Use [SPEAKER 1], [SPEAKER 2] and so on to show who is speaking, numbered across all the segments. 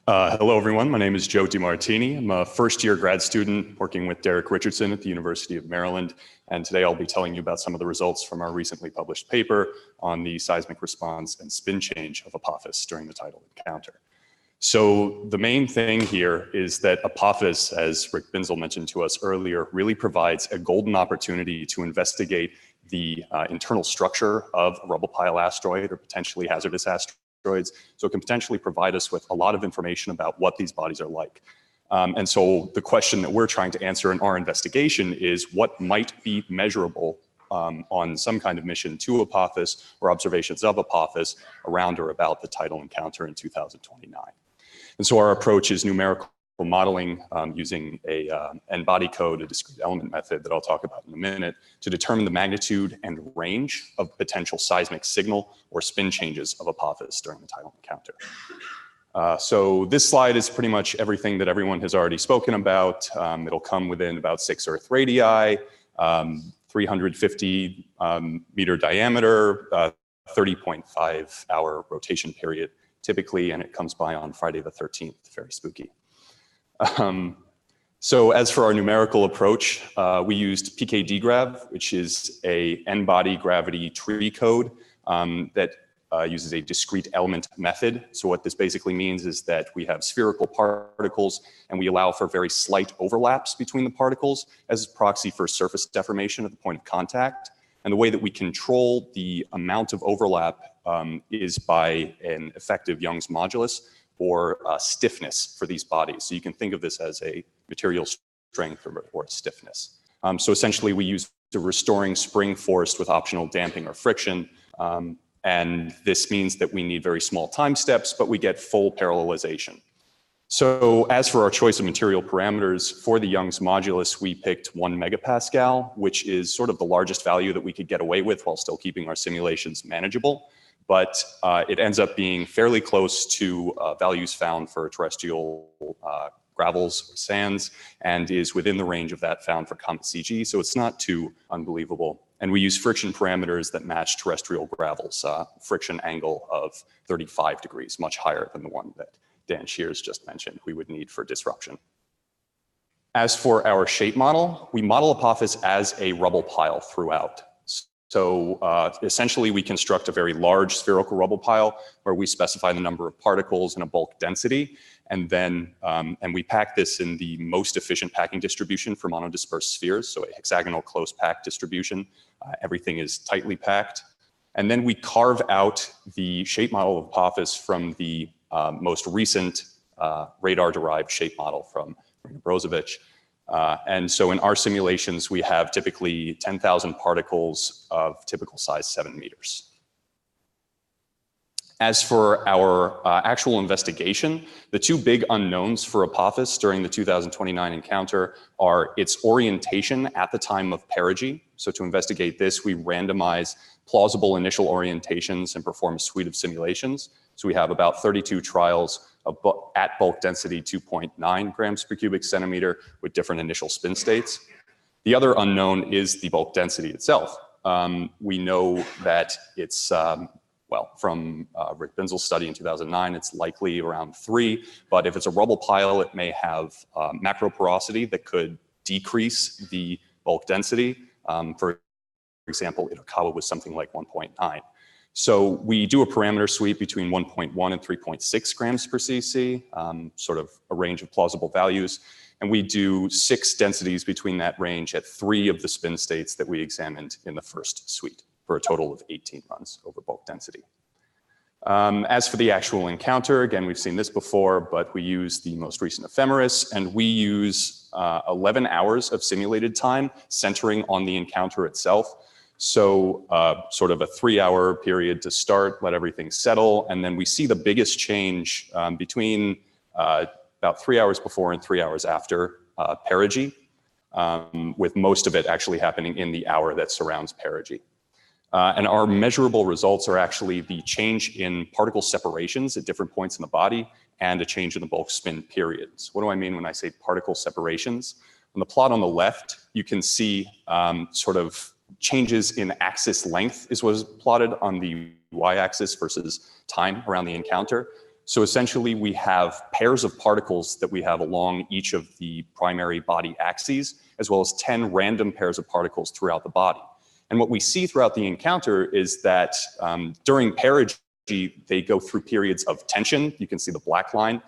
[SPEAKER 1] Hello, everyone. My name is Joe DeMartini. I'm a first-year grad student working with Derek Richardson at the University of Maryland. And today I'll be telling you about some of the results from our recently published paper on the seismic response and spin change of Apophis during the tidal encounter. So the main thing here is that Apophis, as Rick Binzel mentioned to us earlier, really provides a golden opportunity to investigate the internal structure of a rubble pile asteroid or potentially hazardous asteroids. So it can potentially provide us with a lot of information about what these bodies are like. And so the question that we're trying to answer in our investigation is what might be measurable on some kind of mission to Apophis or observations of Apophis around or about the tidal encounter in 2029. And so our approach is numerical modeling using a n-body code, a discrete element method that I'll talk about in a minute, to determine the magnitude and range of potential seismic signal or spin changes of Apophis during the tidal encounter. So this slide is pretty much everything that everyone has already spoken about. It'll come within about 6 Earth radii, 350 meter diameter, 30.5 hour rotation period typically, and it comes by on Friday the 13th, very spooky. So as for our numerical approach, we used pkdgrav, which is a n-body gravity tree code that uses a discrete element method. So what this basically means is that we have spherical particles and we allow for very slight overlaps between the particles as a proxy for surface deformation at the point of contact. And the way that we control the amount of overlap is by an effective Young's modulus, or stiffness for these bodies. So you can think of this as a material strength or a stiffness. So essentially we use a restoring spring force with optional damping or friction. And this means that we need very small time steps, but we get full parallelization. So as for our choice of material parameters, for the Young's modulus, we picked 1 megapascal, which is sort of the largest value that we could get away with while still keeping our simulations manageable. But it ends up being fairly close to values found for terrestrial gravels or sands, and is within the range of that found for Comet CG, so it's not too unbelievable. And we use friction parameters that match terrestrial gravels, friction angle of 35 degrees, much higher than the one that Dan Shears just mentioned we would need for disruption. As for our shape model, we model Apophis as a rubble pile throughout. So essentially we construct a very large spherical rubble pile where we specify the number of particles and a bulk density. And then we pack this in the most efficient packing distribution for monodispersed spheres. So a hexagonal close pack distribution. Everything is tightly packed. And then we carve out the shape model of Apophis from the most recent radar-derived shape model from Marina Brozovic. And so in our simulations, we have typically 10,000 particles of typical size 7 meters. As for our actual investigation, the two big unknowns for Apophis during the 2029 encounter are its orientation at the time of perigee. So to investigate this, we randomize plausible initial orientations and perform a suite of simulations. So we have about 32 trials at bulk density 2.9 grams per cubic centimeter with different initial spin states. The other unknown is the bulk density itself. We know that it's, well, from Rick Binzel's study in 2009, it's likely around 3, but if it's a rubble pile, it may have macro porosity that could decrease the bulk density. For example, Itokawa was something like 1.9. So we do a parameter sweep between 1.1 and 3.6 grams per cc, sort of a range of plausible values. And we do 6 densities between that range at 3 of the spin states that we examined in the first suite for a total of 18 runs over bulk density. As for the actual encounter, again, we've seen this before, but we use the most recent ephemeris, and we use 11 hours of simulated time centering on the encounter itself. So sort of a 3-hour period to start, let everything settle, and then we see the biggest change between about 3 hours before and 3 hours after perigee, with most of it actually happening in the hour that surrounds perigee. And our measurable results are actually the change in particle separations at different points in the body and a change in the bulk spin periods. What do I mean when I say particle separations? On the plot on the left, you can see sort of changes in axis length is what was plotted on the y-axis versus time around the encounter. So essentially, we have pairs of particles that we have along each of the primary body axes, as well as 10 random pairs of particles throughout the body. And what we see throughout the encounter is that during perigee, they go through periods of tension. You can see the black line,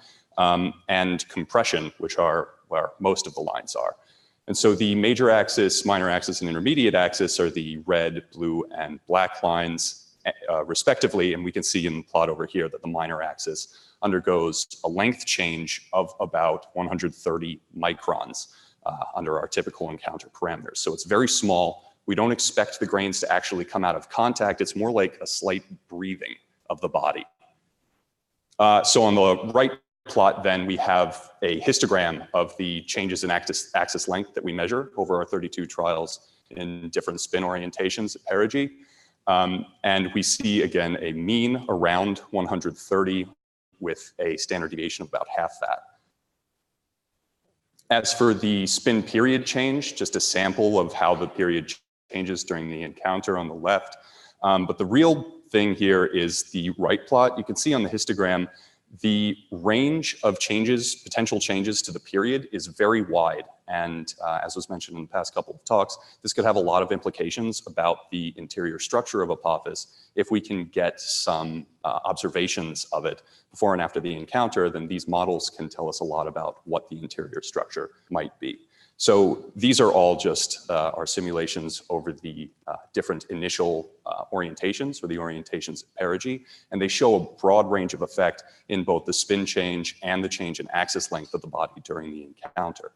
[SPEAKER 1] and compression, which are where most of the lines are. And so the major axis, minor axis, and intermediate axis are the red, blue, and black lines, respectively. And we can see in the plot over here that the minor axis undergoes a length change of about 130 microns under our typical encounter parameters. So it's very small. We don't expect the grains to actually come out of contact. It's more like a slight breathing of the body. So on the right plot, then, we have a histogram of the changes in axis length that we measure over our 32 trials in different spin orientations at perigee. And we see, again, a mean around 130 with a standard deviation of about half that. As for the spin period change, just a sample of how the period changes during the encounter on the left. But the real thing here is the right plot. You can see on the histogram, the range of changes, potential changes to the period, is very wide. And as was mentioned in the past couple of talks, this could have a lot of implications about the interior structure of Apophis. If we can get some observations of it before and after the encounter, then these models can tell us a lot about what the interior structure might be. So these are all just our simulations over the different initial orientations, or the orientations at perigee, and they show a broad range of effect in both the spin change and the change in axis length of the body during the encounter.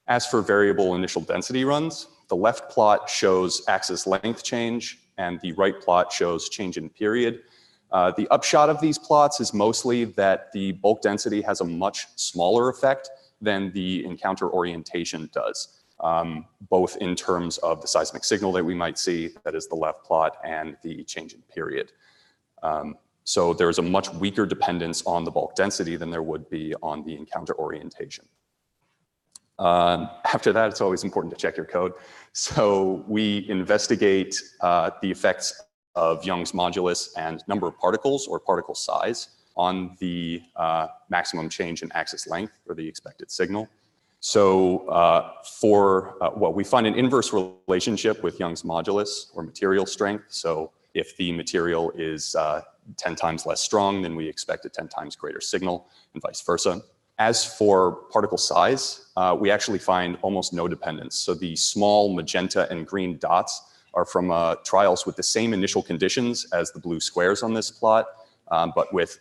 [SPEAKER 1] As for variable initial density runs, the left plot shows axis length change, and the right plot shows change in period. The upshot of these plots is mostly that the bulk density has a much smaller effect than the encounter orientation does, both in terms of the seismic signal that we might see, that is the left plot, and the change in period. So there's a much weaker dependence on the bulk density than there would be on the encounter orientation. After that, it's always important to check your code. So we investigate the effects of Young's modulus and number of particles, or particle size, on the maximum change in axis length, or the expected signal. So well, we find an inverse relationship with Young's modulus, or material strength. So if the material is 10 times less strong, then we expect a 10 times greater signal, and vice versa. As for particle size, we actually find almost no dependence. So the small magenta and green dots are from trials with the same initial conditions as the blue squares on this plot, but with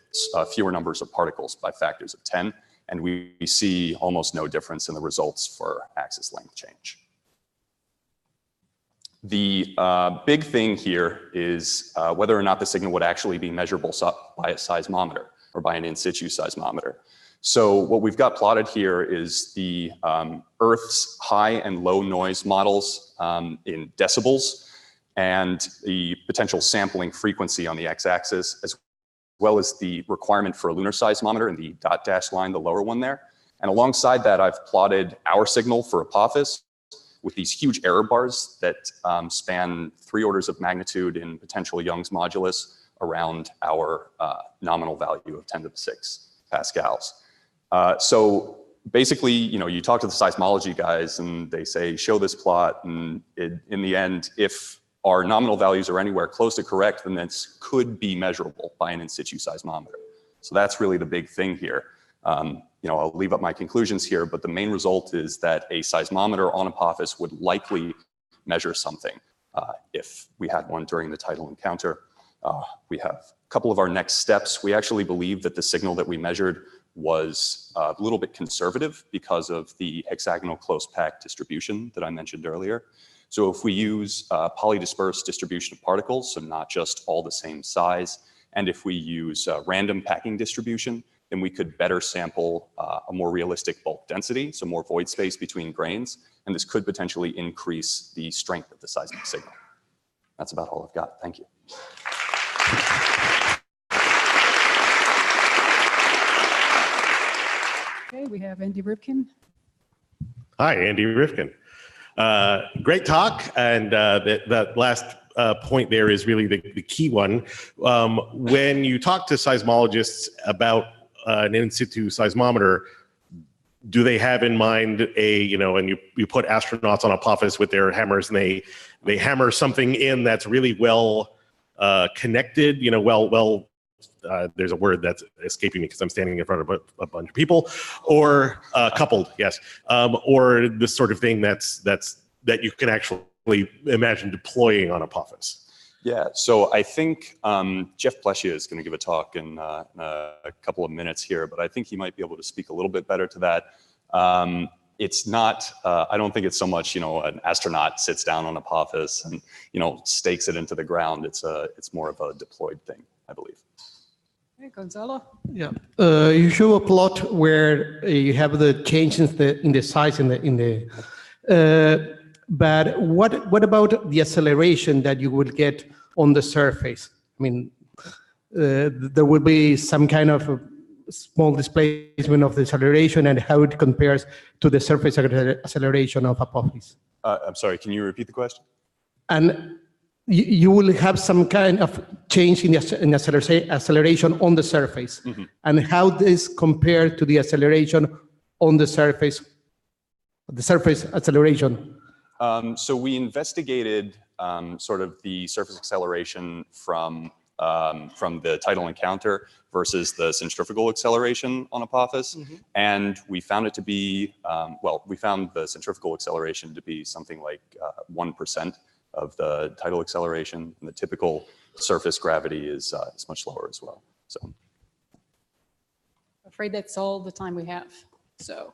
[SPEAKER 1] fewer numbers of particles by factors of 10. And we see almost no difference in the results for axis length change. The big thing here is whether or not the signal would actually be measurable by a seismometer, or by an in situ seismometer. So what we've got plotted here is the Earth's high and low noise models in decibels, and the potential sampling frequency on the x-axis, as well as the requirement for a lunar seismometer in the dot dash line, the lower one there. And alongside that, I've plotted our signal for Apophis with these huge error bars that span 3 orders of magnitude in potential Young's modulus around our nominal value of 10 to the 6 pascals. So basically, you talk to the seismology guys and they say, show this plot, and in the end, if our nominal values are anywhere close to correct, then this could be measurable by an in situ seismometer. So that's really the big thing here. I'll leave up my conclusions here, but the main result is that a seismometer on Apophis would likely measure something if we had one during the tidal encounter. We have a couple of our next steps. We actually believe that the signal that we measured was a little bit conservative because of the hexagonal close packed distribution that I mentioned earlier. So if we use polydispersed distribution of particles, so not just all the same size, and if we use random packing distribution, then we could better sample a more realistic bulk density, so more void space between grains, and this could potentially increase the strength of the seismic signal. That's about all I've got. Thank you.
[SPEAKER 2] Okay, we have Andy Ripkin.
[SPEAKER 3] Hi, Andy Ripkin. Great talk, and that last point there is really the key one. When you talk to seismologists about an in-situ seismometer, do they have in mind and you put astronauts on Apophis with their hammers and they hammer something in that's really well connected, there's a word that's escaping me because I'm standing in front of a bunch of people, or coupled, yes, or this sort of thing that you can actually imagine deploying on Apophis.
[SPEAKER 1] Yeah, so I think Jeff Pleshia is going to give a talk in a couple of minutes here, but I think he might be able to speak a little bit better to that. It's not, I don't think it's so much, an astronaut sits down on Apophis and, stakes it into the ground. It's more of a deployed thing, I believe.
[SPEAKER 2] Okay, Gonzalo?
[SPEAKER 4] Yeah, you show a plot where you have the change in the size but what about the acceleration that you will get on the surface? I mean, there will be some kind of a small displacement of the acceleration and how it compares to the surface acceleration of Apophis.
[SPEAKER 1] I'm sorry, can you repeat the question?
[SPEAKER 4] And you will have some kind of change in the acceleration on the surface.
[SPEAKER 1] Mm-hmm.
[SPEAKER 4] And how this compared to the acceleration on the surface acceleration.
[SPEAKER 1] So we investigated sort of the surface acceleration from the tidal encounter versus the centrifugal acceleration on Apophis.
[SPEAKER 4] Mm-hmm.
[SPEAKER 1] And we found it to be, we found the centrifugal acceleration to be something like 1% of the tidal acceleration. And the typical surface gravity is much lower as well. So,
[SPEAKER 2] Afraid that's all the time we have. So